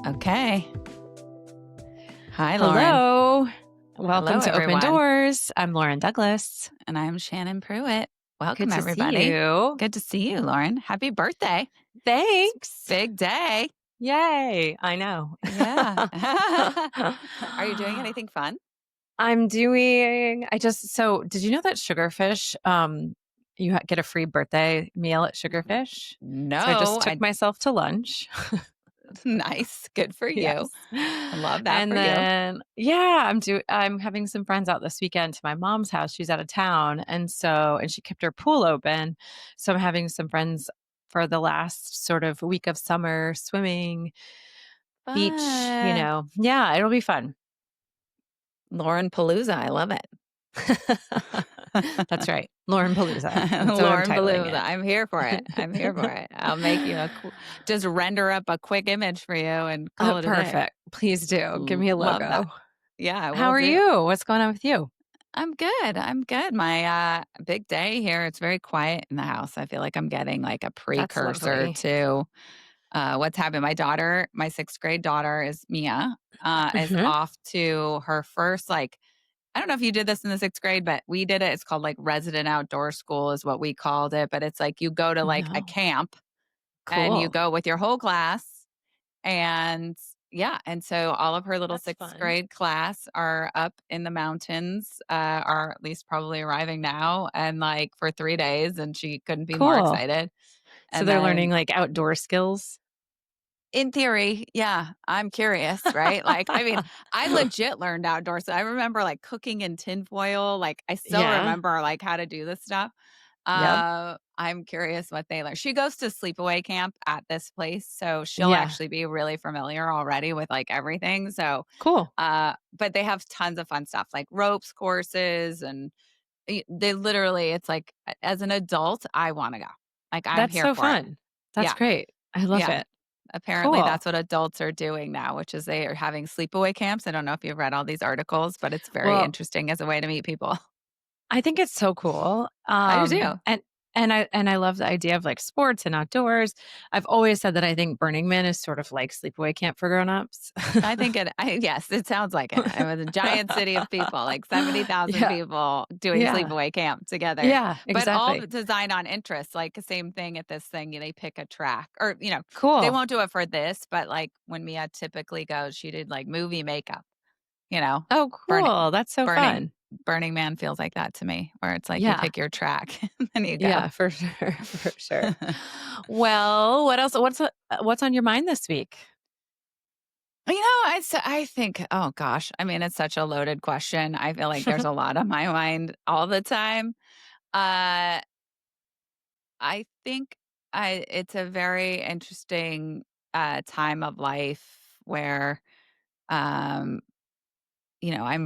Okay. Hi, Lauren. Hello. Welcome Hello, to Open everyone. Doors. I'm Lauren Douglas. And I'm Shannon Pruitt. Welcome, Good to see everybody. you. Good to see you, Lauren. Happy birthday. Thanks. Big day. Yay. I know. Yeah. Are you doing anything fun? So did you know that Sugarfish, get a free birthday meal at Sugarfish? So I No. just took myself to lunch. Nice. Good for you. Yes. I love that And for you. then, I'm having some friends out this weekend to my mom's house. She's out of town. And she kept her pool open. So I'm having some friends for the last sort of week of summer swimming, beach, Fun. Yeah, it'll be fun. Lauren Palooza. I love it. That's right. Lauren Palooza. That's what I'm Lauren titling Palooza. it. I'm here for it. I'm here for it. I'll make you just render up a quick image for you and call it a day. Perfect. Please do. Give me a Love logo. that. Yeah, I How will are do. you? What's going on with you? I'm good. I'm good. My big day here. It's very quiet in the house. I feel like I'm getting like a That's precursor lovely. to what's happening. My daughter, my 6th grade daughter, is Mia, is off to her first I don't know if you did this in the 6th grade, but we did it. It's called like resident outdoor school is what we called it. But it's like you go to like a No. camp and you Cool. go with your whole class. And yeah, and so all of her little That's sixth fun. grade class are up in the mountains, are at least probably arriving now, and like for 3 days, and she couldn't be more Cool. excited. So And they're then learning like outdoor skills? in theory, yeah, I'm curious, right? Like, I mean, I legit learned outdoors. So I remember like cooking in tinfoil. Like, I still Yeah. remember like how to do this stuff. Yep. I'm curious what they learn. She goes to sleepaway camp at this place, so she'll Yeah. actually be really familiar already with like everything. So, Cool. but they have tons of fun stuff like ropes courses, and they literally, it's like as an adult, I want to go. Like, I'm That's here so for it. fun. That's Yeah, great. I love yeah. it. Apparently, Cool. that's what adults are doing now, which is they are having sleepaway camps. I don't know if you've read all these articles, but it's very Well, interesting as a way to meet people. I think it's so cool. I do too. And I love the idea of like sports and outdoors. I've always said that I think Burning Man is sort of like sleepaway camp for grown-ups. Yes, it sounds like it. It was a giant city of people, like 70,000 Yeah. people doing Yeah. sleepaway camp together, Yeah, but all exactly. designed on interests. Like the same thing at this thing, they pick a track, or, they Cool. won't do it for this, but like when Mia typically goes, she did like movie makeup, you know, Oh, burning, cool. That's so burning, fun. Burning Man feels like that to me, where it's like you Yeah. pick your track and then you go. Yeah, for sure. For sure. Well, what else? What's on your mind this week? I think, oh gosh, I mean, it's such a loaded question. I feel like there's a lot on my mind all the time. Uh, I think it's a very interesting time of life where, um, I'm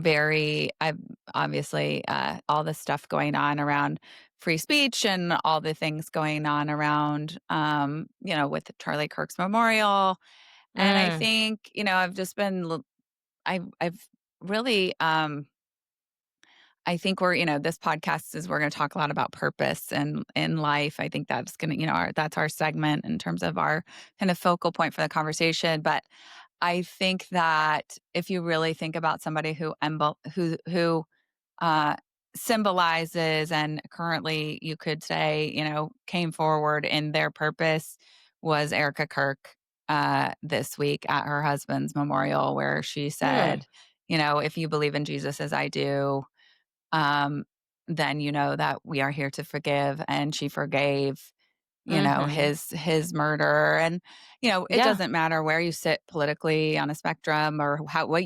obviously all the stuff going on around free speech and all the things going on around, with Charlie Kirk's memorial. And I Mm, think, I've just been I've really I think this podcast is we're going to talk a lot about purpose and in life. I think that's going to, that's our segment in terms of our kind of focal point for the conversation. But I think that if you really think about somebody who uh, symbolizes and currently you could say, came forward in their purpose was Erica Kirk this week at her husband's memorial, where she mm, said, if you believe in Jesus as I do, um, then you know that we are here to forgive. And she forgave, mhm. his murder. And, it Yeah. doesn't matter where you sit politically on a spectrum or what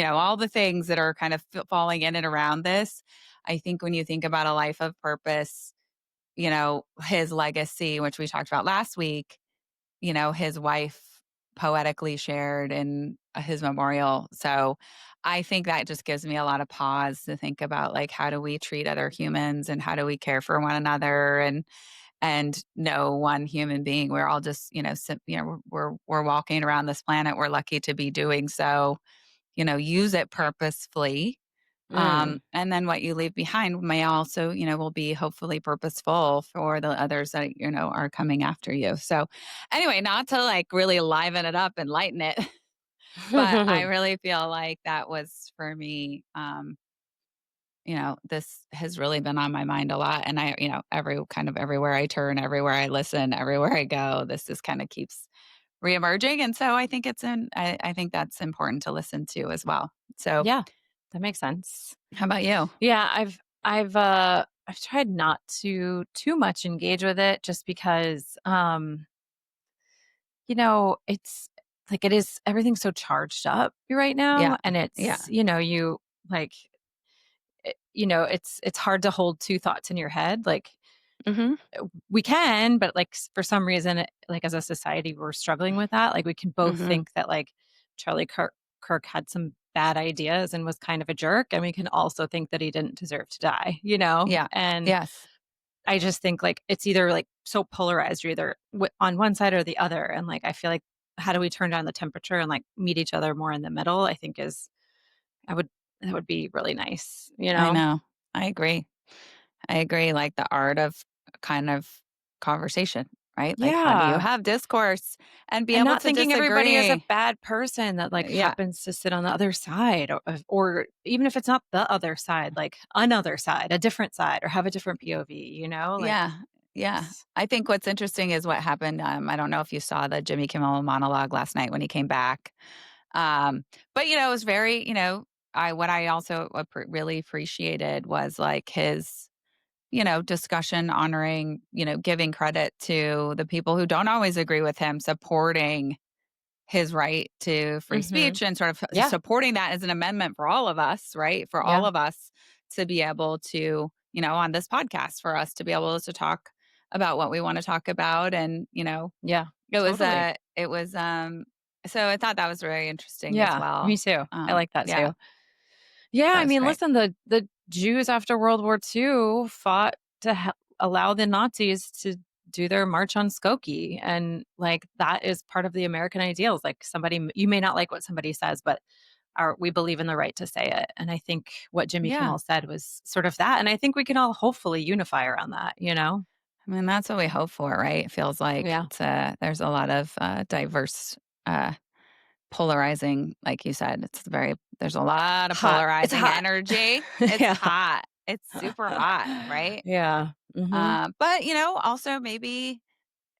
all the things that are kind of falling in and around this. I think when you think about a life of purpose, his legacy, which we talked about last week, his wife poetically shared in his memorial. So I think that just gives me a lot of pause to think about, like, how do we treat other humans and how do we care for one another, and no one human being. We're all just, we're walking around this planet. We're lucky to be doing so. Use it purposefully, Mm. and then what you leave behind may also, will be hopefully purposeful for the others that, are coming after you. So anyway, not to like really liven it up and lighten it. But I really feel like that was for me, this has really been on my mind a lot. And everywhere I turn, everywhere I listen, everywhere I go, this just kind of keeps reemerging. And so I think that's important to listen to as well. So Yeah, that makes sense. how about you? Yeah, I've tried not to too much engage with it just because it's like it is everything's so charged up right Yeah. now and Yeah. you like it's hard to hold two thoughts in your head. Like Hmm. we can, but like for some reason like as a society we're struggling with that. Like we can both Hmm. think that like Charlie Kirk had some bad ideas and was kind of a jerk, and we can also think that he didn't deserve to die, Yeah. And Yes. I just think like it's either like so polarized, you're either on one side or the other. And like I feel like how do we turn down the temperature and like meet each other more in the middle? I think is I would that would be really nice, you I know? know. I agree. I agree. Like the art of kind of conversation, right? Like, how do you Yeah. have discourse and be And able not to thinking everybody is a disagree? bad person that like Yeah. happens to sit on the other side, or even if it's not the other side, like another side, a different side, or have a different POV, like Yeah. Yeah. it's I think what's interesting is what happened. I don't know if you saw the Jimmy Kimmel monologue last night when he came back. But it was very, what I also really appreciated was like his, discussion honoring, giving credit to the people who don't always agree with him, supporting his right to free Mhm. speech and sort of Yeah. supporting that as an amendment for all of us, right? For all Yeah. of us to be able to, on this podcast, for us to be able to talk about what we want to talk about. And, Yeah. it was, Totally. so I thought that was very interesting as Yeah, me well. too. I like that Yeah, too. Yeah, that I was mean, great. listen, the Jews after World War II fought to allow the Nazis to do their march on Skokie, and like that is part of the American ideals. Like you may not like what somebody says, but we believe in the right to say it. And I think what Jimmy Yeah. Kimmel said was sort of that. And I think we can all hopefully unify around that. I mean, that's what we hope for, right? It feels like Yeah, there's a lot of diverse, uh, polarizing, like you said. There's a lot of hot. It's polarizing hot. energy. It's Yeah, hot. It's super hot, right? yeah. Hmm. But also maybe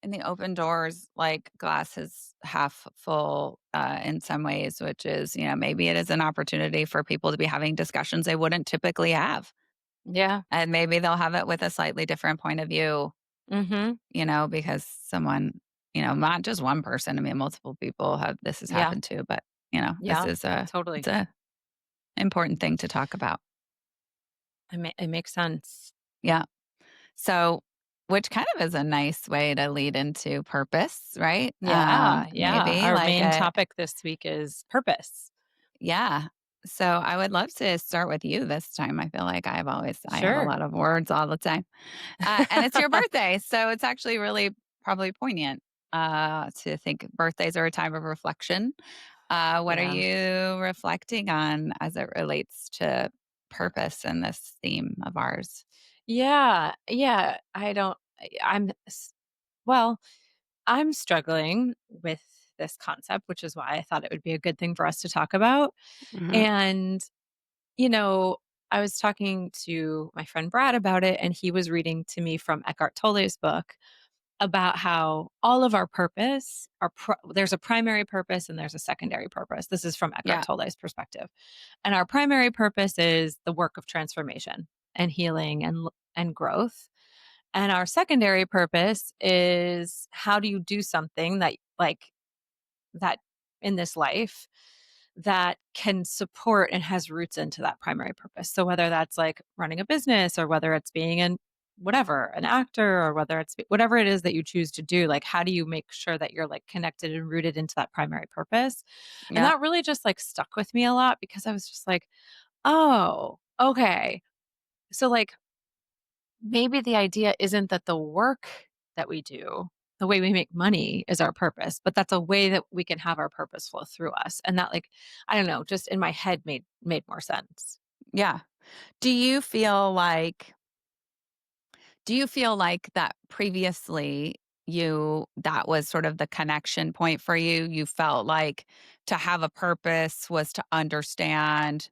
in the open doors, like glass is half full in some ways, which is, maybe it is an opportunity for people to be having discussions they wouldn't typically have. Yeah. And maybe they'll have it with a slightly different point of view, Hmm. because someone, not just one person. I mean, multiple people have this has Yeah. happened to, but this Yeah. is it's Totally. a important thing to talk about. It makes sense. Yeah. So, which kind of is a nice way to lead into purpose, right? Yeah, yeah. Maybe Our like main a topic this week is purpose. yeah. So I would love to start with you this time. I feel like I have a Sure. lot of words all the time. And it's your birthday, so it's actually really probably poignant to think birthdays are a time of reflection. What are Yeah. you reflecting on as it relates to purpose and this theme of ours? Yeah. Yeah. I don't I'm s well, I'm struggling with this concept, which is why I thought it would be a good thing for us to talk about. Hmm. And, you know, I was talking to my friend Brad about it, and he was reading to me from Eckhart Tolle's book about how all of our purpose, there's a primary purpose and there's a secondary purpose. This is from Eckhart Yeah. Tolle's perspective. And our primary purpose is the work of transformation and healing and growth. And our secondary purpose is how do you do something that in this life that can support and has roots into that primary purpose. So whether that's like running a business or whether it's being an actor, or whether it's whatever it is that you choose to do, like how do you make sure that you're like connected and rooted into that primary purpose? And Yeah. that really just like stuck with me a lot because I was just like, "Oh, okay." So like maybe the idea isn't that the work that we do, the way we make money is our purpose, but that's a way that we can have our purpose flow through us. And that like, I don't know, just in my head made more sense. Yeah. Do you feel like that previously that was sort of the connection point for you? You felt like to have a purpose was to understand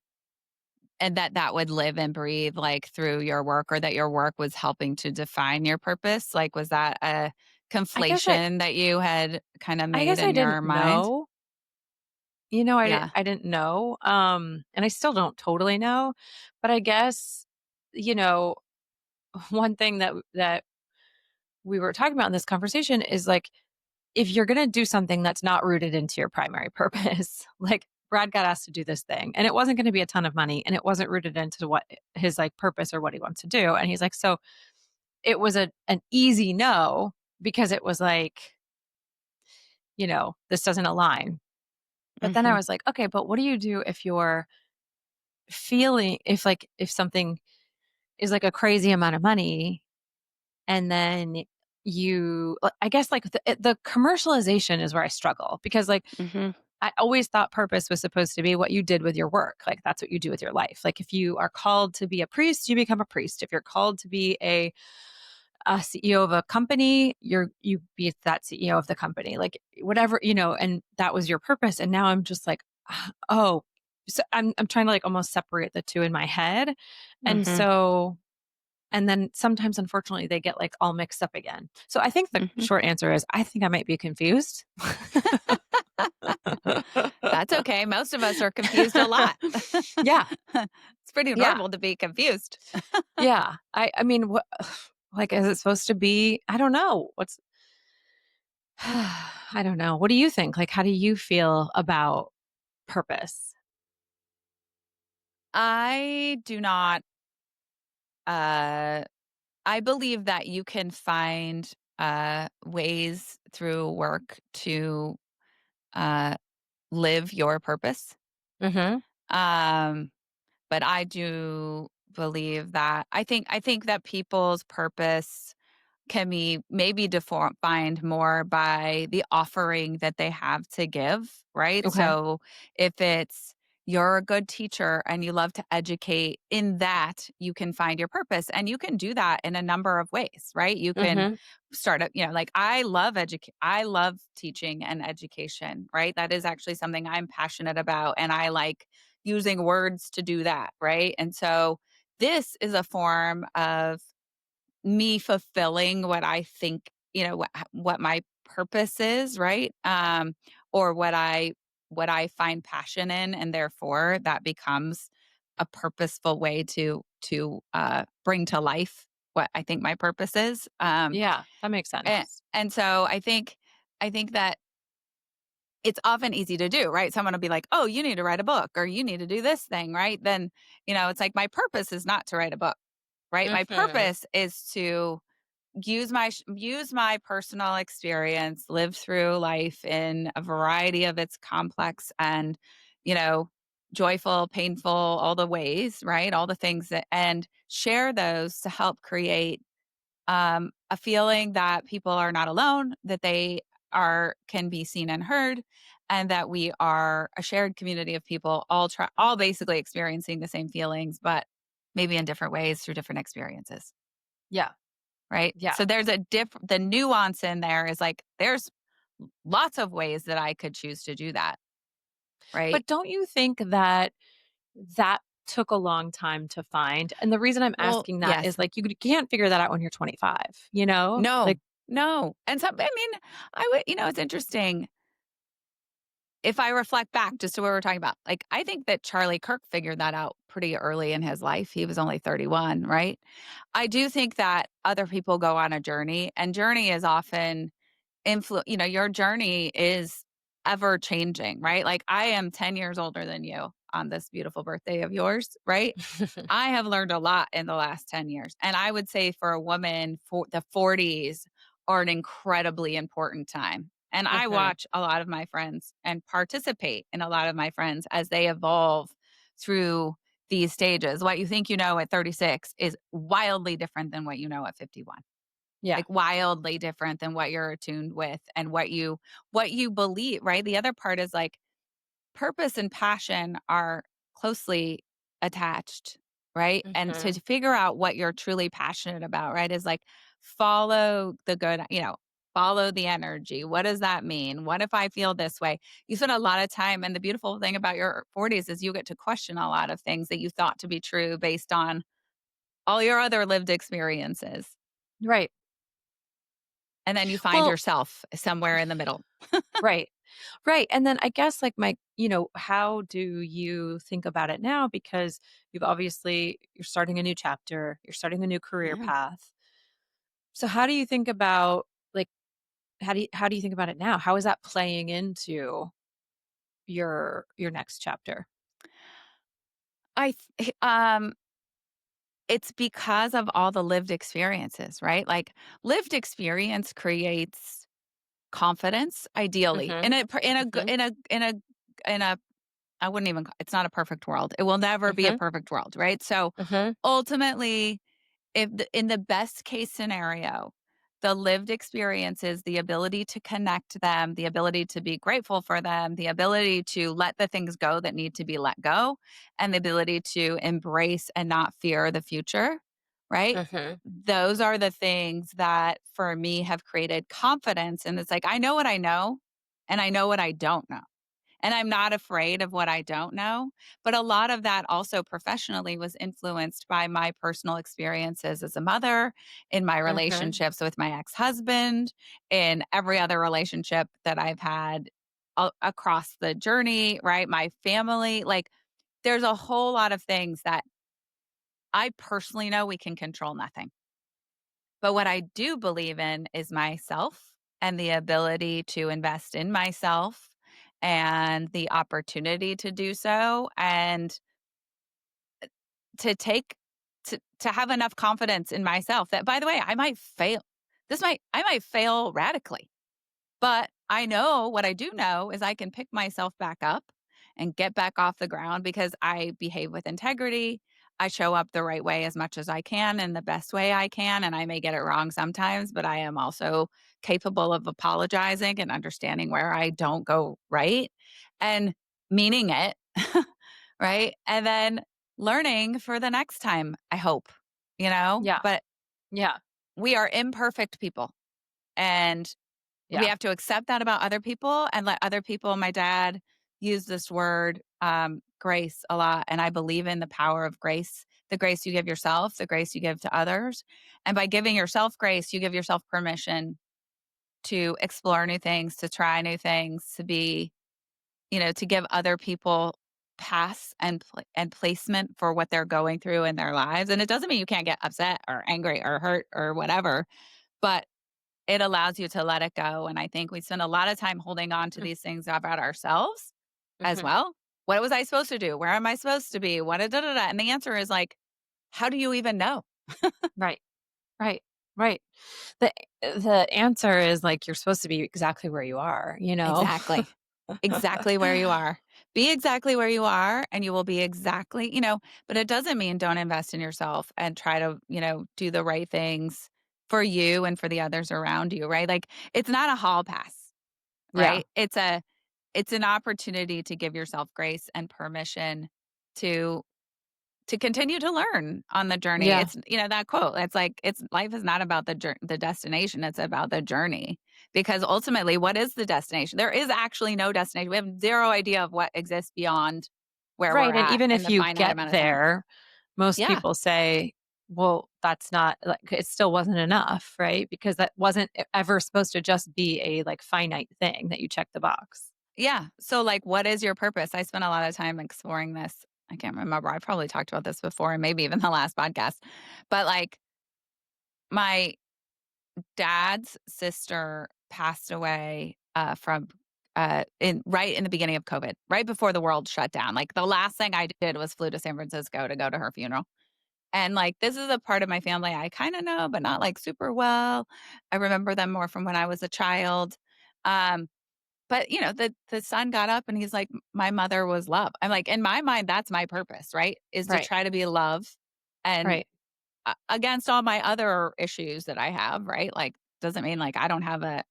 and that would live and breathe, like, through your work or that your work was helping to define your purpose? Like, was that a I guess I conflation that you had kinda I made guess I in didn't your mind? know. You know, Yeah. I didn't know, and I still don't totally know, but I guess, you know, one thing that we were talking about in this conversation is, like, if you're gonna do something that's not rooted into your primary purpose, like, Brad got asked to do this thing, and it wasn't gonna be a ton of money, and it wasn't rooted into what his, like, purpose or what he wants to do, and he's like, so it was an easy no because it was like, this doesn't align. But then I Mhm. was like, okay, but what do you do if you're feeling if something is like a crazy amount of money and then I guess like the commercialization is where I struggle because like Mhm. I always thought purpose was supposed to be what you did with your work. Like that's what you do with your life. Like if you are called to be a priest, you become a priest. If you're called to be a CEO of a company, you be that CEO of the company. Like whatever, and that was your purpose. And now I'm just like, oh, so I'm trying to like almost separate the two in my head. And Mhm. so and then sometimes unfortunately they get like all mixed up again. So I think the Mhm. short answer is I think I might be confused. That's okay. Most of us are confused a lot. Yeah. It's pretty Yeah. normal to be confused. Yeah. I mean, what like is it supposed to be? I don't know. What's I don't know. What do you think? Like how do you feel about purpose? I do not uh I believe that you can find ways through work to uh live your purpose. Mhm. Um but I do believe that I think that people's purpose can be maybe defined more by the offering that they have to give, right? Okay. So if it's you're a good teacher and you love to educate, in that you can find your purpose. And you can do that in a number of ways, right? You can Mhm. start up, like I love teaching and education, right? That is actually something I'm passionate about. And I like using words to do that, right? And so this is a form of me fulfilling what I think, what my purpose is, right? Or what I find passion in, and therefore that becomes a purposeful way to bring to life what I think my purpose is. Yeah, that makes And, sense. and so I think that it's often easy to do, right? Someone will be like, "Oh, you need to write a book, or you need to do this thing," right? Then, it's like my purpose is not to write a book, right? My Mhm. purpose is to use my personal experience, live through life in a variety of its complex and, you know, joyful, painful, all the ways, right? All the things that and share those to help create a feeling that people are not alone, that they can be seen and heard, and that we are a shared community of people all basically experiencing the same feelings, but maybe in different ways through different experiences. Yeah. Right? Yeah. So there's the nuance in there is like there's lots of ways that I could choose to do that, right? But don't you think that that took a long time to find? And the reason I'm Well, asking that yes. is like you can't figure that out when you're 25, you know? Like No. No. And so I mean, I would it's interesting if I reflect back just to what we're talking about. Like I think that Charlie Kirk figured that out pretty early in his life. He was only 31, right? I do think that other people go on a journey, and journey is often your journey is ever changing, right? Like I am 10 years older than you on this beautiful birthday of yours, right? I have learned a lot in the last 10 years. And I would say for a woman, for the 40s are an incredibly important time. And I Mhm. watch a lot of my friends and participate in a lot of my friends as they evolve through these stages. What you think you know at 36 is wildly different than what you know at 51, Yeah. like wildly different than what you're attuned with and what you believe, right? The other part is like purpose and passion are closely attached, right? And to Mhm. figure out what you're truly passionate about, right, is like follow the good, Follow the energy. What does that mean? What if I feel this way? You spend a lot of time, and the beautiful thing about your 40s is you get to question a lot of things that you thought to be true based on all your other lived experiences. Right. And then you find Well, yourself somewhere in the middle. right. Right. And then I guess like how do you think about it now? Because you're starting a new chapter, you're starting a new career Yeah. path. So how do you think about like how do you think about it now? How is that playing into your next chapter? It's because of all the lived experiences, right? Like lived experience creates confidence ideally Mhm. Mhm. in a I wouldn't even it's not a perfect world. It will never be a Mhm. perfect world, right? So Mhm. ultimately, if in the best case scenario, the lived experiences, the ability to connect them, the ability to be grateful for them, the ability to let the things go that need to be let go, and the ability to embrace and not fear the future, right? Mhm. Those are the things that for me have created confidence. And it's like, I know what I know, and I know what I don't know. And I'm not afraid of what I don't know. But a lot of that also professionally was influenced by my personal experiences as a mother, in my Mhm. relationships with my ex husband, in every other relationship that I've had across the journey, right? My family. Like, there's a whole lot of things that I personally know we can control nothing. But what I do believe in is myself and the ability to invest in myself and the opportunity to do so and to take to have enough confidence in myself that by the way, I might fail. I might fail radically. But I know what I do know is I can pick myself back up and get back off the ground because I behave with integrity. I show up the right way as much as I can and the best way I can. And I may get it wrong sometimes, but I am also capable of apologizing and understanding where I don't go right and meaning it. Right. And then learning for the next time, I hope, Yeah. but Yeah. we are imperfect people. And we Yeah. have to accept that about other people and let other people my dad used this word, grace a lot, and I believe in the power of grace, the grace you give yourself, the grace you give to others, and by giving yourself grace, you give yourself permission to explore new things, to try new things, to be to give other people pass and placement for what they're going through in their lives, and it doesn't mean you can't get upset or angry or hurt or whatever, but it allows you to let it go, and I think we spend a lot of time holding on to Mm. these things about ourselves as Mhm. well. What was I supposed to do? Where am I supposed to be? What da, da, da, and the answer is like, how do you even know? Right. Right. Right. The the answer is, like, you're supposed to be exactly where you are, you know? Exactly. Exactly where you are. Be exactly where you are, and you will be but it doesn't mean don't invest in yourself and try to, do the right things for you and for the others around you, right? Like, it's not a hall pass, Yeah. right? It's an opportunity to give yourself grace and permission to continue to learn on the journey. Yeah. It's that quote. It's like it's life is not about the destination. It's about the journey. Because ultimately, what is the destination? There is actually no destination. We have zero idea of what exists beyond where we're Right, and at even in if the you finite get amount of time. there, most Yeah. people say, "Well, that's not like, it still wasn't enough," right? Because that wasn't ever supposed to just be a, like, finite thing that you check the box. Yeah. So like what is your purpose? I spent a lot of time exploring this. I can't remember. I probably talked about this before and maybe even the last podcast. But like my dad's sister passed away, from, in right in the beginning of COVID, right before the world shut down. Like, the last thing I did was flew to San Francisco to go to her funeral. And, like, this is a part of my family I kinda know, but not, like, super well. I remember them more from when I was a child. Um, but, the son got up and he's like, "My mother was love." I'm like, in my mind, that's my purpose, right? Is to Right, try to be love and right. against all my other issues that I have, right? Like, doesn't mean like I don't have I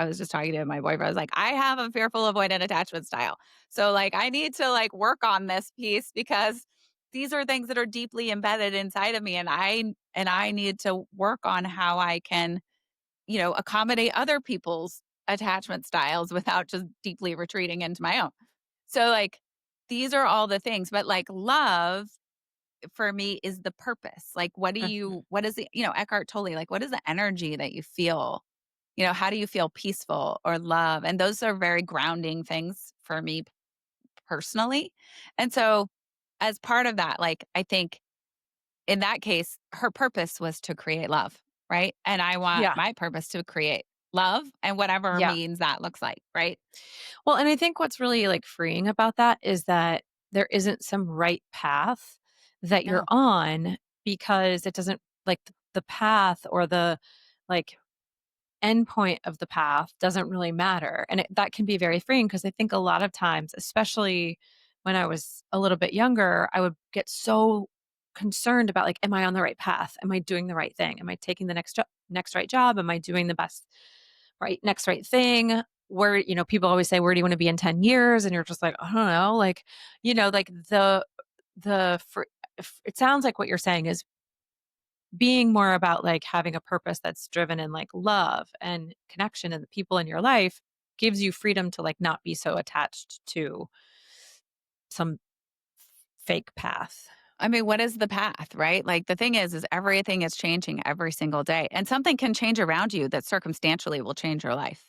was just talking to my boyfriend. I was like, I have a fearful avoidant attachment style. So like I need to like work on this piece because these are things that are deeply embedded inside of me and I need to work on how I can accommodate other people's attachment styles without just deeply retreating into my own. So, like, these are all the things, but, like, love for me is the purpose. Like, Mhm. what is it, Eckhart Tolle, like, what is the energy that you feel? How do you feel peaceful or love? And those are very grounding things for me personally. And so, as part of that, like, I think in that case, her purpose was to create love, right? And I want Yeah. my purpose to create love and whatever Yeah. means that looks like, right? Well, and I think what's really, like, freeing about that is that there isn't some right path that you're No. on, because it doesn't, like, the path or the, like, endpoint of the path doesn't really matter, and that can be very freeing, because I think a lot of times, especially when I was a little bit younger, I would get so concerned about, like, am I on the right path? Am I doing the right thing? Am I taking the next right job? Am I doing the best next right thing? Where, people always say, where do you want to be in 10 years? And you're just like, I don't know, like, like it sounds like what you're saying is being more about, like, having a purpose that's driven in, like, love and connection, and the people in your life gives you freedom to, like, not be so attached to some fake path. I mean, what is the path, right? Like, the thing is everything is changing every single day, and something can change around you that circumstantially will change your life,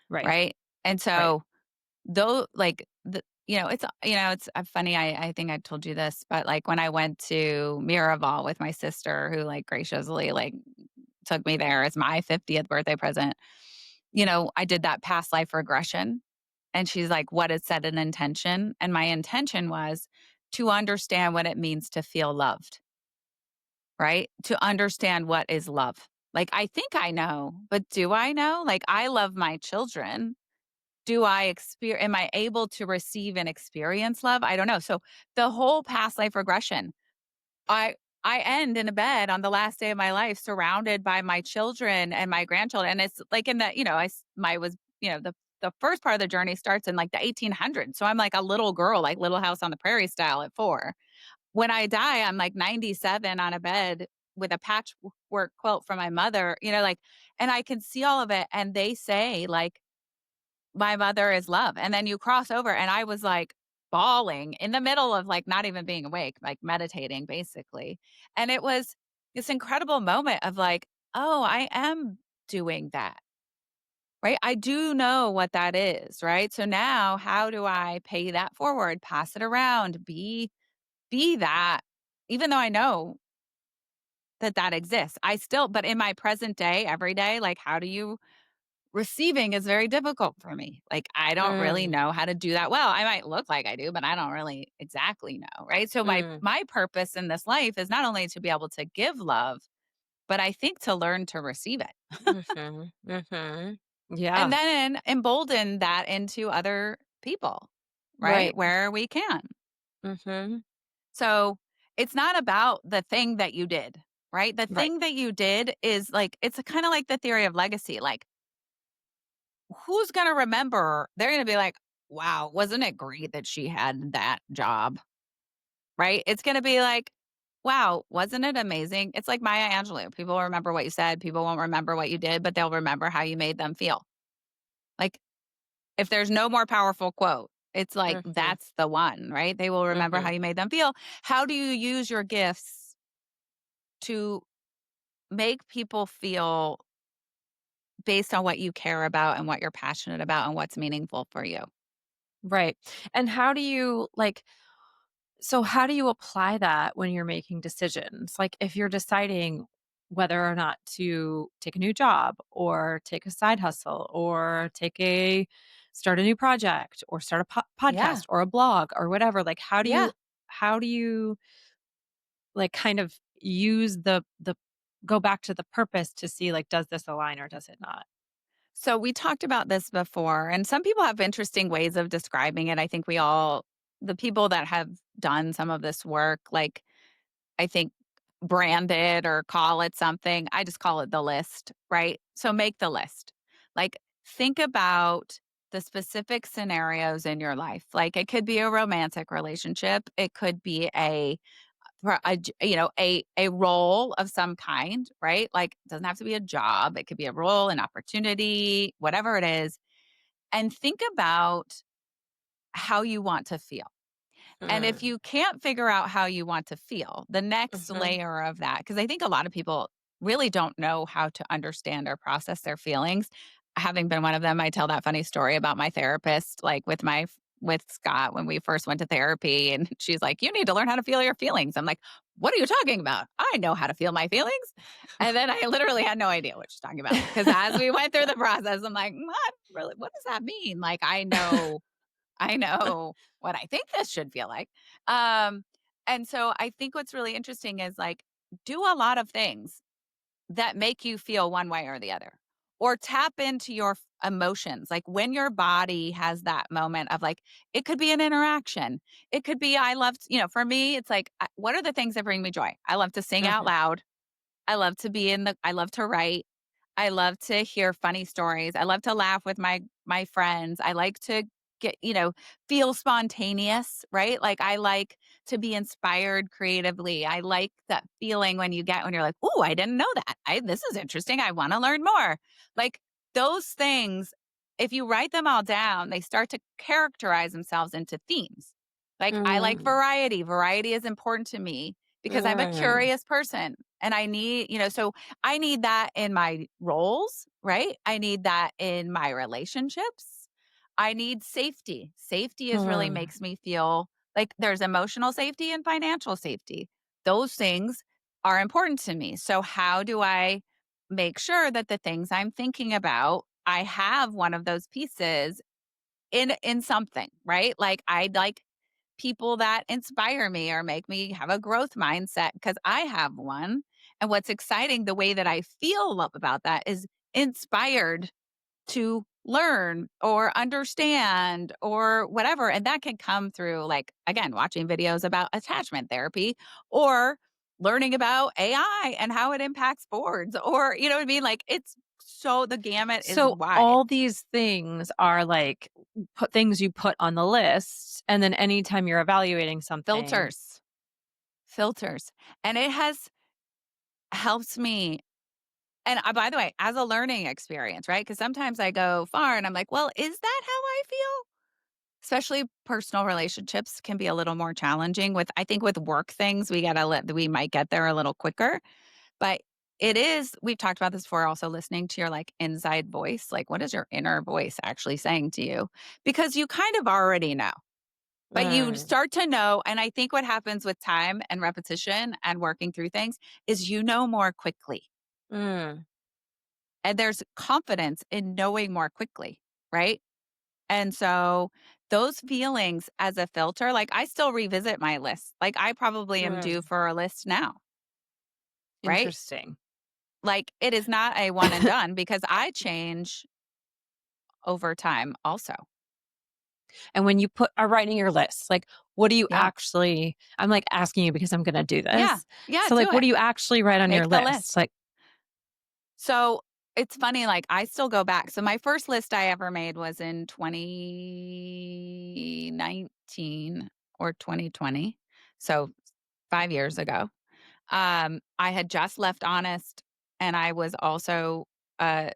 Right. right? And Right. so, though, like, it's funny. I think I told you this, but, like, when I went to Miraval with my sister, who, like, graciously, like, took me there as my 50th birthday present, I did that past life regression. And she's like, "What is set an intention?" And my intention was to understand what it means to feel loved, right? To understand what is love. Like, I think I know, but do I know? Like, I love my children. Am I able to receive and experience love? I don't know. So the whole past life regression, I I end in a bed on the last day of my life surrounded by my children and my grandchildren. And it's like in the, I s- my was, the first part of the journey starts in like the 1800s. So I'm like a little girl, like Little House on the Prairie style at 4. When I die, I'm like 97 on a bed with a patchwork quilt from my mother, like, and I can see all of it. And they say, like, my mother is love. And then you cross over, and I was like bawling in the middle of like not even being awake, like meditating basically. And it was this incredible moment of like, oh, I am doing that. Right. I do know what that is. Right. So now how do I pay that forward, pass it around, be that, even though I know that that exists. But in my present day, every day, like, how do you receiving is very difficult for me. Like, I don't really Mm, know how to do that well. I might look like I do, but I don't really exactly know, right? So mm, my purpose in this life is not only to be able to give love, but I think to learn to receive it. mhm, mhm. And Yeah, then embolden that into other people, right? right, Where we can. mhm, So it's not about the thing that you did, right? The right, thing that you did is like, it's kind of like the theory of legacy. Like, who's gonna remember? They're gonna be like, "Wow, wasn't it great that she had that job?" Right? It's gonna be like, "Wow, wasn't it amazing?" It's like Maya Angelou. People remember what you said, people won't remember what you did, but they'll remember how you made them feel. Like, if there's no more powerful quote, it's like, mhm, that's the one, right? They will remember how mhm. you made them feel. How do you use your gifts to make people feel based on what you care about and what you're passionate about and what's meaningful for you? Right, and how do you, like, so how do you apply that when you're making decisions? Like, if you're deciding whether or not to take a new job, or take a side hustle, or start a new project, or start a Yeah. podcast or a blog or whatever, like, Yeah. how do you, like, kind of use the go back to the purpose to see, like, does this align or does it not? So we talked about this before, and some people have interesting ways of describing it. I think the people that have done some of this work, like, I think brand it or call it something. I just call it the list, right? So make the list. Like, think about the specific scenarios in your life. Like, it could be a romantic relationship, it could be a for a role of some kind, right? Like, it doesn't have to be a job. It could be a role, an opportunity, whatever it is, and think about how you want to feel. And if Mm. you can't figure out how you want to feel, the next Mhm. layer of that, because I think a lot of people really don't know how to understand or process their feelings. Having been one of them, I tell that funny story about my therapist, like with Scott when we first went to therapy, and she's like, "You need to learn how to feel your feelings." I'm like, "What are you talking about? I know how to feel my feelings." And then I literally had no idea what she's talking about because as we went through the process, I'm like, what does that mean? Like, I know what I think this should feel like. Um, and so I think what's really interesting is like do a lot of things that make you feel one way or the other, or tap into your emotions. Like when your body has that moment of like, it could be an interaction. It could be, I love, for me, it's like, what are the things that bring me joy? I love to sing out Mhm. loud. I love to write. I love to hear funny stories. I love to laugh with my friends. I like to get, feel spontaneous, right? Like I like to be inspired creatively. I like that feeling when you're like, "Ooh, I didn't know that. This is interesting. I want to learn more." Like those things, if you write them all down, they start to characterize themselves into themes. Like I like Mm. variety. Variety is important to me because I'm a Mm. curious person and I need, so I need that in my roles, right? I need that in my relationships. I need safety. Safety is really Mm. makes me feel like there's emotional safety and financial safety. Those things are important to me. So how do I make sure that the things I'm thinking about, I have one of those pieces in something, right? Like I like people that inspire me or make me have a growth mindset because I have one. And what's exciting, the way that I feel about that is inspired to learn or understand or whatever. And that can come through, like, again, watching videos about attachment therapy or learning about AI and how it impacts boards or, you know what I mean? Like, it's so the gamut is So wide. all these things are like put things you put on the list, and then anytime you're evaluating something. Filters, filters. And it has helped me. And by the way, as a learning experience, right? Because sometimes I go far and I'm like, well, is that how I feel? Especially personal relationships can be a little more challenging with, I think with work things, we might get there a little quicker. But we've talked about this before, also listening to your like inside voice. Like, what is your inner voice actually saying to you? Because you kind of already know, but you Mm. start to know. And I think what happens with time and repetition and working through things is you know more quickly. Mm. And there's confidence in knowing more quickly, right? And so those feelings as a filter, like I still revisit my list. Like I probably am due Mm. for a list now, right? Interesting. Like it is not a one and done because I change over time also. And when you are writing your list, like, what do you Yeah. actually I'm, like, asking you because I'm gonna do Yeah. this. Yeah. So, like, Do what it. do you actually write on your Make the list? list. Like, So it's funny, like I still go back. So my first list I ever made was in 2019 or 2020. So 5 years ago. I had just left Honest, and I was also, uh,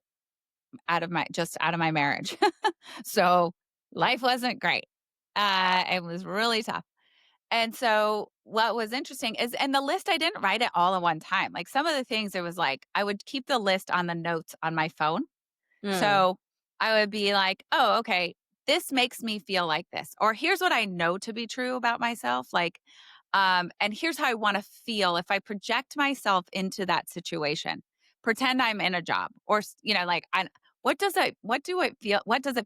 out of my marriage. So, life wasn't great. It was really tough. And so, what was interesting is and the list, I didn't write it all at one time. Like, some of the things, it was like, I would keep the list on the notes on my phone. Mm. So I would be like, "Oh, okay, this makes me feel like this," or "Here's what I know to be true about myself." Like, and here's how I want to feel if I project myself into that situation. Pretend I'm in a job, or like, what does it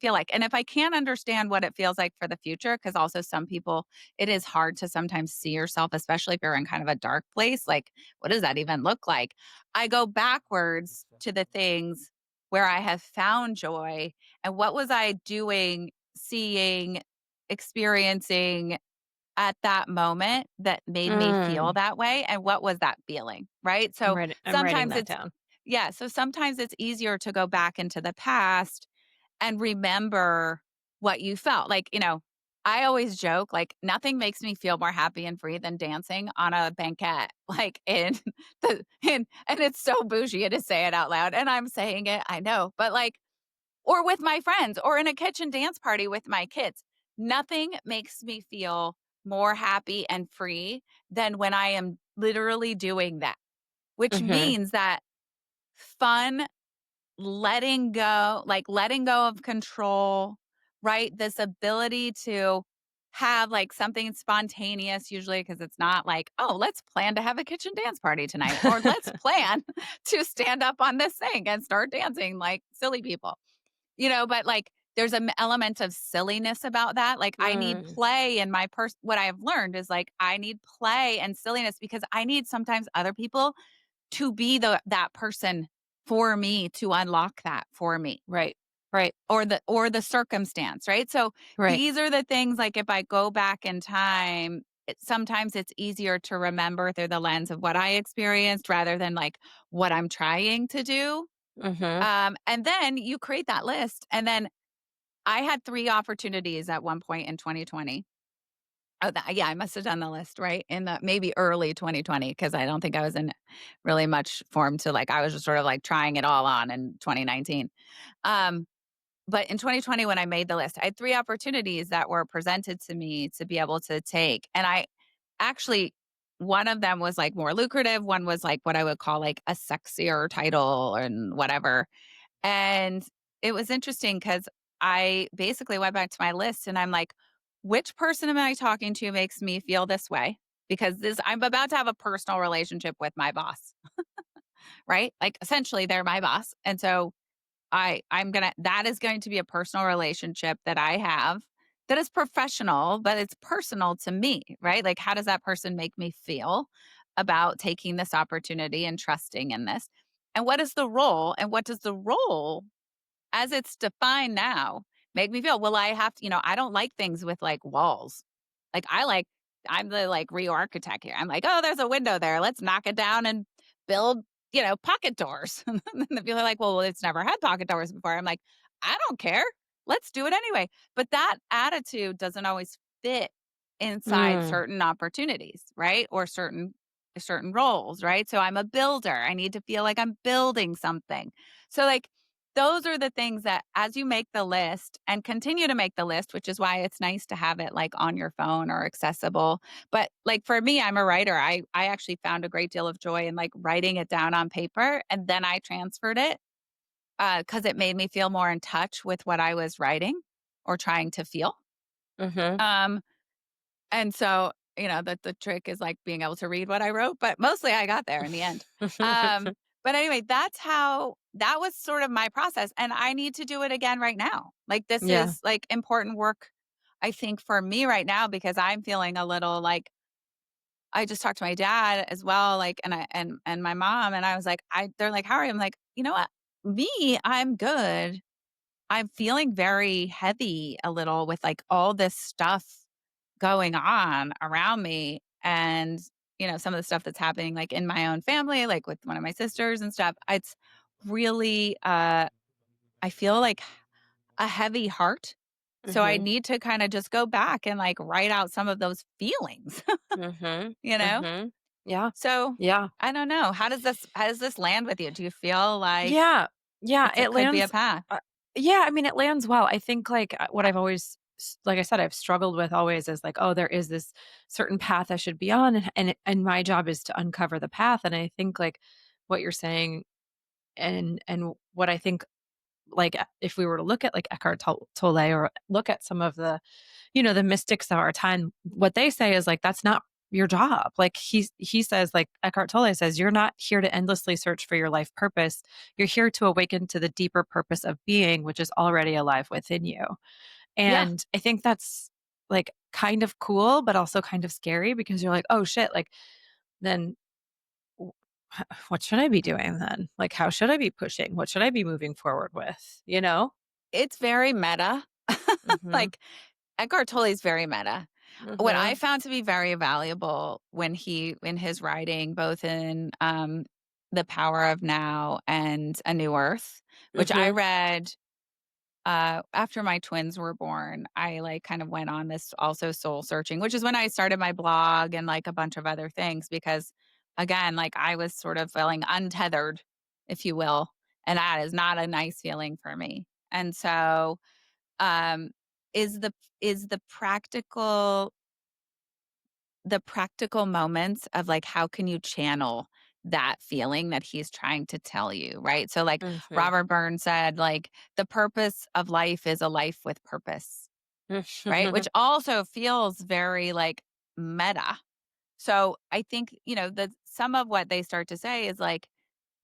feel like? And if I can't understand what it feels like for the future, because also some people, it is hard to sometimes see yourself, especially if you're in kind of a dark place. Like, what does that even look like? I go backwards to the things where I have found joy and what was I doing, seeing, experiencing at that moment that made me feel Mm. that way and what was that feeling, right? So I'm writing sometimes that it's down. yeah, so sometimes it's easier to go back into the past and remember what you felt. Like, I always joke, like, nothing makes me feel more happy and free than dancing on a banquette, like, in and it's so bougie to say it out loud, and I'm saying it, I know, but, like, or with my friends or in a kitchen dance party with my kids. Nothing makes me feel more happy and free than when I am literally doing that, which Mhm. means that fun, letting go of control, right? This ability to have like something spontaneous, usually because it's not like, oh, let's plan to have a kitchen dance party tonight, or let's plan to stand up on this thing and start dancing like silly people, but like there's an element of silliness about that. Like I need Mm. play in my what I have learned is like I need play and silliness because I need sometimes other people to be that person for me to unlock that for me Right. Right. or the circumstance, right? So Right. these are the things like if I go back in time, sometimes it's easier to remember through the lens of what I experienced rather than like what I'm trying to do. Mhm. And then you create that list. And then I had 3 opportunities at one point in 2020. Oh, yeah, I must have done the list, right? In the maybe early 2020, because I don't think I was in really much form to like, I was just sort of like trying it all on in 2019. Um, but in 2020, when I made the list, I had 3 opportunities that were presented to me to be able to take. And I actually, one of them was like more lucrative. One was like what I would call like a sexier title and whatever. And it was interesting because I basically went back to my list and I'm like, which person am I talking to makes me feel this way? Because I'm about to have a personal relationship with my boss, right? Like essentially they're my boss. And so that is going to be a personal relationship that I have that is professional, but it's personal to me, right? Like how does that person make me feel about taking this opportunity and trusting in this? And what is the role? And what does the role as it's defined now, make me feel, well, I have to, I don't like things with like walls. Like I'm the like re-architect here. I'm like, oh, there's a window there. Let's knock it down and build, pocket doors. And then the people are like, well, it's never had pocket doors before. I'm like, I don't care. Let's do it anyway. But that attitude doesn't always fit inside Mm. certain opportunities, right? Or certain roles, right? So I'm a builder. I need to feel like I'm building something. So like those are the things that as you make the list and continue to make the list, which is why it's nice to have it like on your phone or accessible. But like for me, I'm a writer. I actually found a great deal of joy in like writing it down on paper and then I transferred it because it made me feel more in touch with what I was writing or trying to feel. Mhm. Um, and so, the trick is like being able to read what I wrote, but mostly I got there in the end. But anyway, that was sort of my process. And I need to do it again right now. Like this Yeah. is like important work, I think, for me right now because I'm feeling a little like I just talked to my dad as well, like and my mom, and I was like, they're like, how are you? I'm like, you know what? Me, I'm good. I'm feeling very heavy a little with like all this stuff going on around me and some of the stuff that's happening like in my own family like with one of my sisters and stuff. It's really I feel like a heavy heart, so I Mhm. need to kind of just go back and like write out some of those feelings. Mhm. you know Mhm. Yeah. so Yeah. I don't know, how does this land with you? Do you feel like Yeah. Yeah, it it could be a lands path? yeah, I mean, it lands well. I think, like, what I've always like I said, I've struggled with always is like, "Oh, there is this certain path I should be on," and my job is to uncover the path, and I think, like, what you're saying and what I think, like, if we were to look at, like, Eckhart Tolle or look at some of the, the mystics of our time, what they say is, like, that's not your job. Like, he says, like, Eckhart Tolle says, "You're not here to endlessly search for your life purpose. You're here to awaken to the deeper purpose of being, which is already alive within you." Yeah, And I think that's, like, kind of cool, but also kind of scary because you're like, "Oh, shit," like, then w what should I be doing then? Like, how should I be pushing? What should I be moving forward with, you know? it's very meta. Mhm. Like Eckhart Tolle is very meta. What I Mhm. found to be very valuable in his writing, both in The Power of Now and A New Earth, which I Mhm. read after my twins were born, I like kind of went on this also soul searching, which is when I started my blog and like a bunch of other things because again, like I was sort of feeling untethered, if you will. And that is not a nice feeling for me. And so um is the is the practical moments of like how can you channel that feeling that he's trying to tell you, right? So like Mhm. Robert Burns said, like the purpose of life is a life with purpose, right? Which also feels very like meta. So I think, that some of what they start to say is like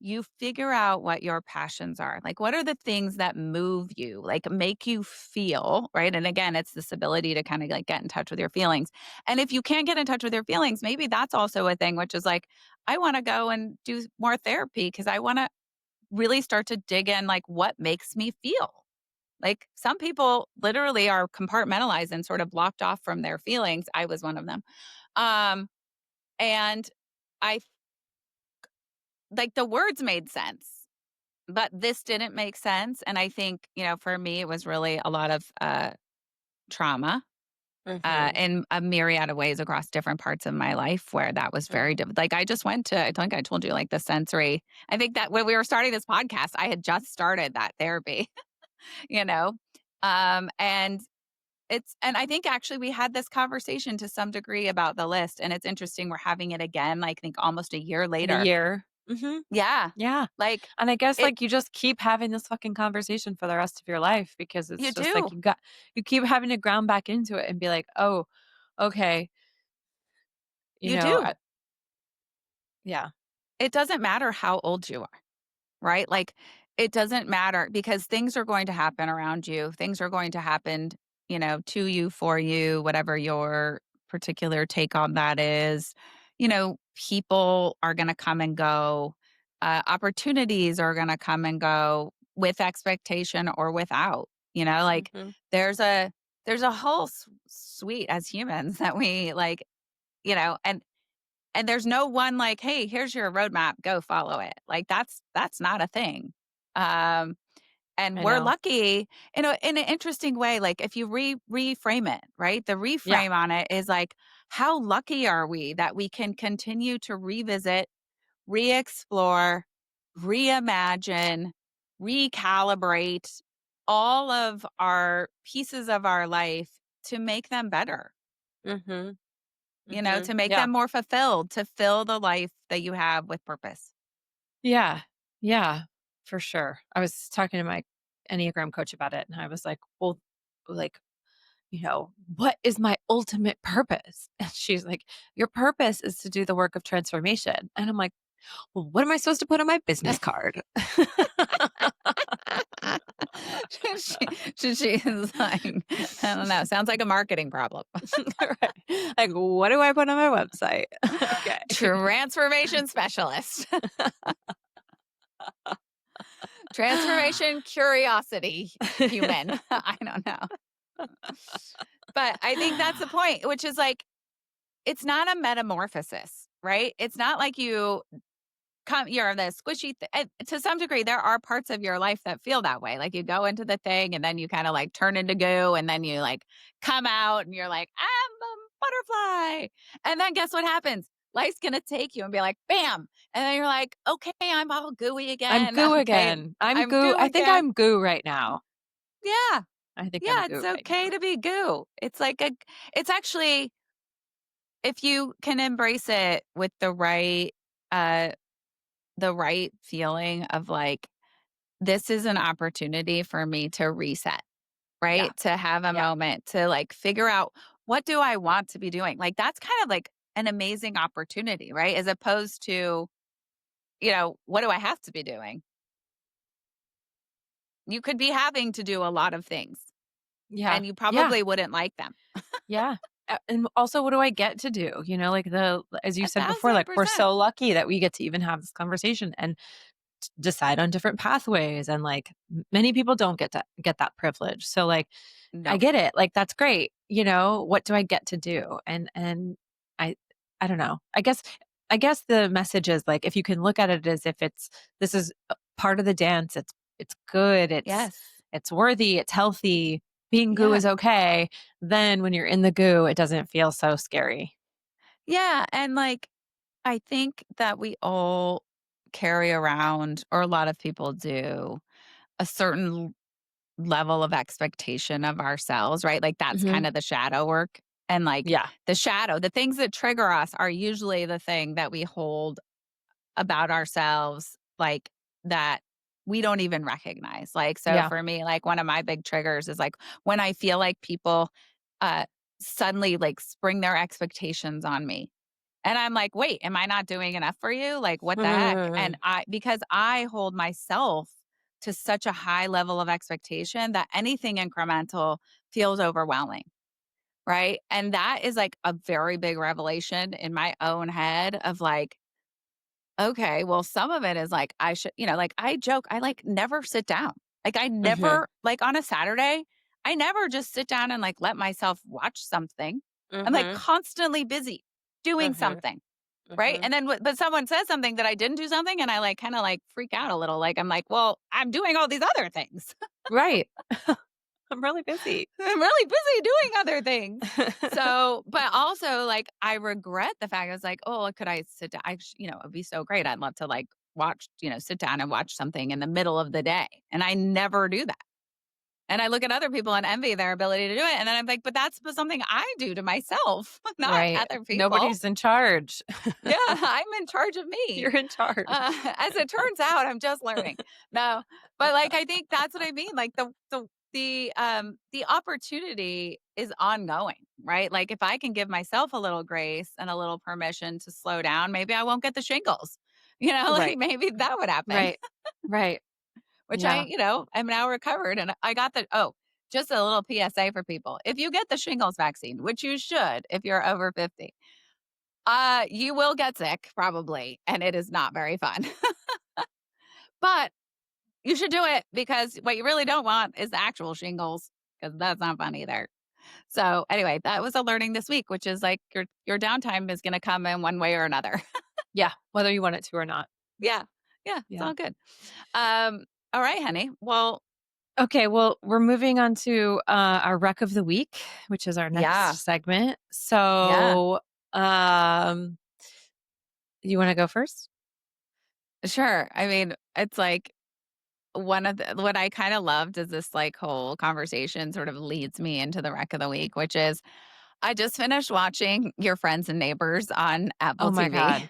you figure out what your passions are. Like, what are the things that move you, like make you feel, right? And again, it's this ability to kind of like get in touch with your feelings. And if you can't get in touch with your feelings, maybe that's also a thing, which is like, I want to go and do more therapy because I want to really start to dig in, like, what makes me feel. Like, some people literally are compartmentalized and sort of blocked off from their feelings. I was one of them. Um, and I like the words made sense but this didn't make sense, and I think, for me, it was really a lot of, trauma, Mhm. in a myriad of ways across different parts of my life where that was very Mhm. diff like, I just went to I think I told you, like, the sensory I think that when we were starting this podcast, I had just started that therapy, you know? And and I think actually we had this conversation to some degree about the list, and it's interesting we're having it again, like, I think almost a year In a later. year. Mhm. Yeah. Yeah. Like, And I guess, it like, you just keep having this fucking conversation for the rest of your life because you it's just like do. you keep having to ground back into it and be like, "Oh, okay." You You know, do. I yeah. It doesn't matter how old you are, right? Like, it doesn't matter because things are going to happen around you. Things are going to happen, to you, for you, whatever your particular take on that is. People are going to come and go. Opportunities are going to come and go with expectation or without. Like Mhm. there's a whole suite as humans that we like, and there's no one like, "Hey, here's your roadmap, go follow it." Like, that's not a thing. Um, and I we're know. lucky in an interesting way, like, if you reframe it, right? The Yeah. reframe on it is like, how lucky are we that we can continue to revisit, re-explore, reimagine, recalibrate all of our pieces of our life to make them better. Mhm. Mhm. To make Yeah. them more fulfilled, to fill the life that you have with purpose. Yeah. Yeah. For sure. I was talking to my Enneagram coach about it, and I was like, "Well, like, what is my ultimate purpose?" And she's like, "Your purpose is to do the work of transformation." And I'm like, "Well, what am I supposed to put on my business card?" She is like, I don't know, sounds like a marketing problem. Right. Like, what do I put on my website? Okay. Transformation specialist. Transformation curiosity human. I don't know. But I think that's the point, which is like, it's not a metamorphosis, right? It's not like you're the squishy to some degree, there are parts of your life that feel that way. Like you go into the thing and then you kind of like turn into goo and then you like come out and you're like, I'm a butterfly. And then guess what happens? Life's gonna take you and be like, bam. And then you're like, okay, I'm all gooey I'm again. goo Okay, again. I'm I'm goo. goo I think again. I'm goo right now. Yeah. I think I'm Yeah, it's goo right okay now. to be goo. It's actually, if you can embrace it with uh the right feeling of like, this is an opportunity for me to reset, Yeah. right? To have a Yeah. moment to like figure out what do I want to be doing? Like that's kind of like an amazing opportunity, right? As opposed to, what do I have to be doing? You could be having to do a lot of things Yeah. and you Yeah. probably wouldn't like them. Yeah. And also, what do I get to do? Like as you A said before, thousand like we're percent. so lucky that we get to even have this conversation and decide on different pathways. And like many people don't get to get that privilege. So like, I No. get it. Like that's great. What do I get to do? And I, I don't know. I guess the message is like if you can look at it as if this is a part of the dance. It's good. It's Yes. it's worthy, it's healthy, being goo Yeah. is okay, then when you're in the goo, it doesn't feel so scary. Yeah. And like, I think that we all carry around, or a lot of people do, a certain level of expectation of ourselves, right? Like that's kind Mhm. of the shadow work. And like Yeah. the things that trigger us are usually the thing that we hold about ourselves, like that we don't even recognize. Like, so Yeah. for me, like one of my big triggers is like when I feel like people uh suddenly like spring their expectations on me. And I'm like, wait, am I not doing enough for you? Like, what the heck? And because I hold myself to such a high level of expectation that anything incremental feels overwhelming. Right. And that is like a very big revelation in my own head of like, okay, well, some of it is like, I should, like I joke, I like never sit down. Like, I Mhm. never, like on a Saturday, I never just sit down and like let myself watch something. I'm like Mhm. constantly busy doing Mhm. something. Right? Mhm. And then but someone says something that I didn't do something and I like kinda like freak out a little. Like I'm like, "Well, I'm doing all these other things. Right. I'm really busy. I'm really busy doing other things." So, but also like I regret the fact I was like, "Oh, could I sit down?" It'd be so great. I'd love to like watch, sit down and watch something in the middle of the day. And I never do that. And I look at other people and envy their ability to do it. And then I'm like, but that's something I do to myself, not Right. other people. Nobody's in charge. Yeah, I'm in charge of me. You're in charge. As it turns out, I'm just learning. No, but like I think that's what I mean. Like the opportunity is ongoing, right? Like if I can give myself a little grace and a little permission to slow down, maybe I won't get the shingles. Like Right. maybe that would happen. Right. Right. Which Yeah. am now recovered, and I got the just a little PSA for people. If you get the shingles vaccine, which you should if you're over 50, you will get sick probably, and it is not very fun. But you should do it because what you really don't want is the actual shingles because that's not fun either. So anyway, that was a learning this week, which is like your downtime is going to come in one way or another. Yeah. Whether you want it to or not. Yeah, yeah, it's Yeah. all good. Um, all right, honey. Well, Okay. Well, we're moving on to our wreck of the week, which is our yeah, next segment. yeah, So, um, you want to go first? sure. I mean, it's like one of the what I kind of loved is this like whole conversation sort of leads me into the wreck of the week, which is I just finished watching Your Friends and Neighbors on Oh Apple my TV. God.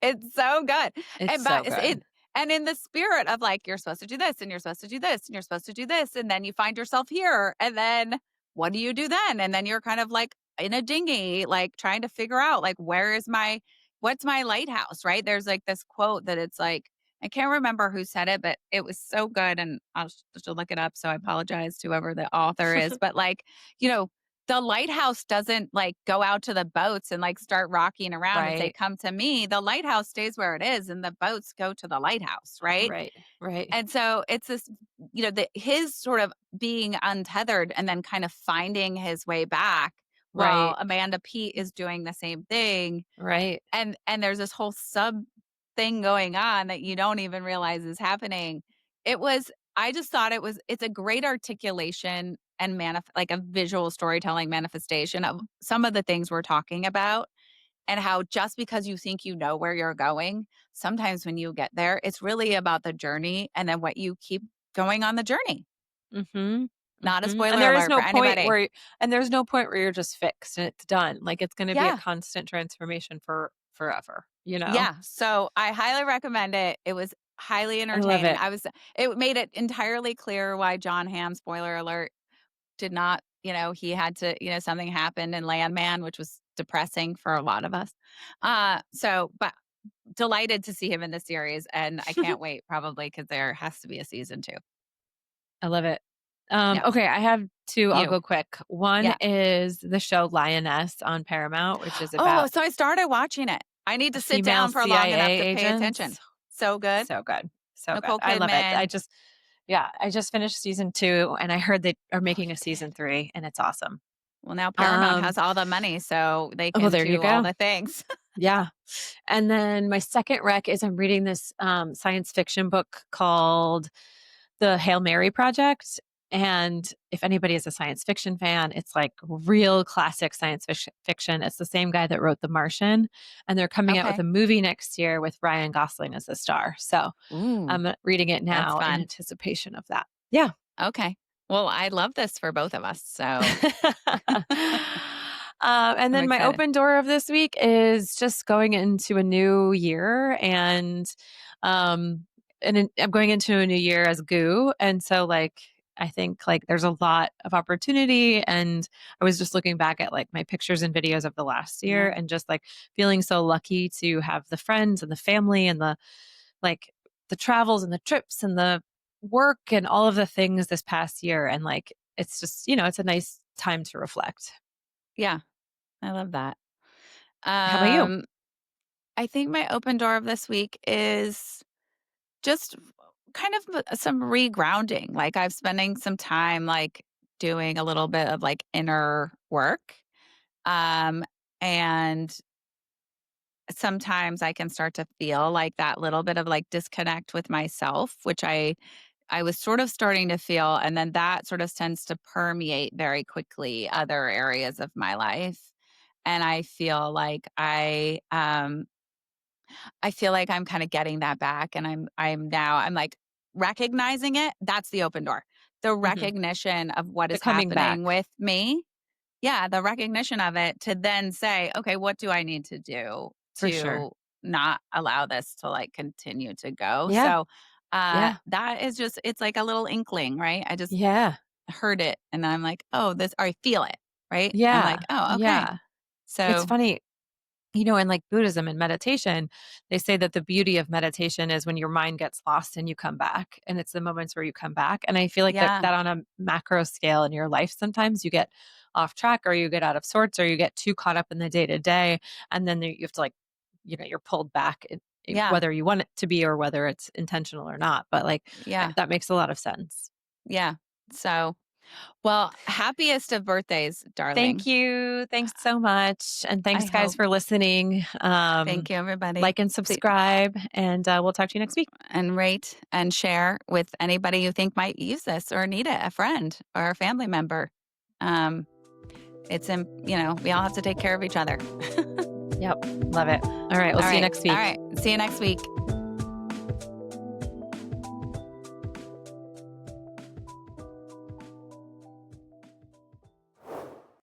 It's so good. It's And so but good. and in the spirit of like you're supposed to do this and you're supposed to do this and you're supposed to do this and then you find yourself here and then what do you do then? And then you're kind of like in a dinghy like trying to figure out like what's my lighthouse, right? There's like this quote that it's like I can't remember who said it, but it was so good and I'll just look it up so I apologize to whoever the author is, but like, you know, the lighthouse doesn't like go out to the boats and like start rocking around and say, Right. come to me. The lighthouse stays where it is and the boats go to the lighthouse. Right. Right. Right. And so it's this, his sort of being untethered and then kind of finding his way back while Right. Amanda Pete is doing the same thing. Right. And there's this whole sub thing going on that you don't even realize is happening. I just thought it's a great articulation and like a visual storytelling manifestation of some of the things we're talking about and how just because you think you know where you're going, sometimes when you get there, it's really about the journey and then what you keep going on the journey. Mhm. Not a Mhm. And spoiler there is alert for no point anybody. where and there's no point where you're just fixed and it's done. Like it's going to be a Yeah. constant transformation for forever, you know? Yeah. So I highly recommend it. It was highly I love entertaining. it. It made it entirely clear why John Hamm, spoiler alert, did not, he had to, something happened in Landman, which was depressing for a lot of us. But delighted to see him in the series. And I can't wait probably because there has to be a season two. I love it. Yeah. Okay, I have two. I'll You. go quick. One Yeah. is the show Lioness on Paramount, which is Oh, about so I started watching it. I need to sit female down for long enough CIA to pay attention. agents. So good. So good. So good. Nicole I love it. Kidman. Yeah, I just finished season 2 and I heard they are Oh, making you a did. season 3 and it's awesome. Well, now Paramount Um, has all the money, so they oh, can there you do all go. the things. Yeah. And then my second rec is I'm reading this science fiction book called the Hail Mary Project. And if anybody is a science fiction fan, it's like real classic science fiction. It's the same guy that wrote The Martian, and they're coming out with Okay. a movie next year with Ryan Gosling as the star. So Ooh, I'm reading it that's now in fun. anticipation of that. Yeah. Okay. Well, I love this for both of us. So And I'm then my excited. open door of this week is just going into a new year, um I'm going into a new year as Goo, and so like I think like there's a lot of opportunity, and I was just looking back at like my pictures and videos of the last year Yeah. and just like feeling so lucky to have the friends and the family and the like the travels and the trips and the work and all of the things this past year, and like it's just, it's a nice time to reflect. Yeah. I love that. How about you? Um, I think my open door of this week is just kind of some regrounding. Like I've spending some time like doing a little bit of like inner work. Um, and sometimes I can start to feel like that little bit of like disconnect with myself, which I was sort of starting to feel, and then that sort of tends to permeate very quickly other areas of my life. And I feel like I'm kind of getting that back, and I'm like recognizing it. That's the open door. The Hmm. recognition of what The is coming happening back, with me. Yeah, the recognition of it to then say, okay, what do I need to do for sure. to not allow this to like continue to go? Yeah. So Yeah. that is just it's like a little inkling, right? I just Yeah. heard it and I'm like, oh, this or I feel it, right? I'm Yeah. like, oh, okay. Yeah. It's So funny. In like Buddhism and meditation, they say that the beauty of meditation is when your mind gets lost and you come back. And it's the moments where you come back. And I feel like that, yeah, that on a macro scale in your life, sometimes you get off track or you get out of sorts or you get too caught up in the day to day. And then you have to like, you're pulled back, yeah, whether you want it to be or whether it's intentional or not. But like yeah, that makes a lot of sense. yeah. So well, happiest of birthdays, Thank darling. you. Thanks so much. And I thanks, guys, hope. for listening. Thank you, everybody. Like and subscribe, and we'll talk to you next week. And rate and share with anybody you think might use this or need it, a friend or a family member. Um, we all have to take care of each other. Yep. Love it. All right. We'll All see you right. next All week. right. See you next week.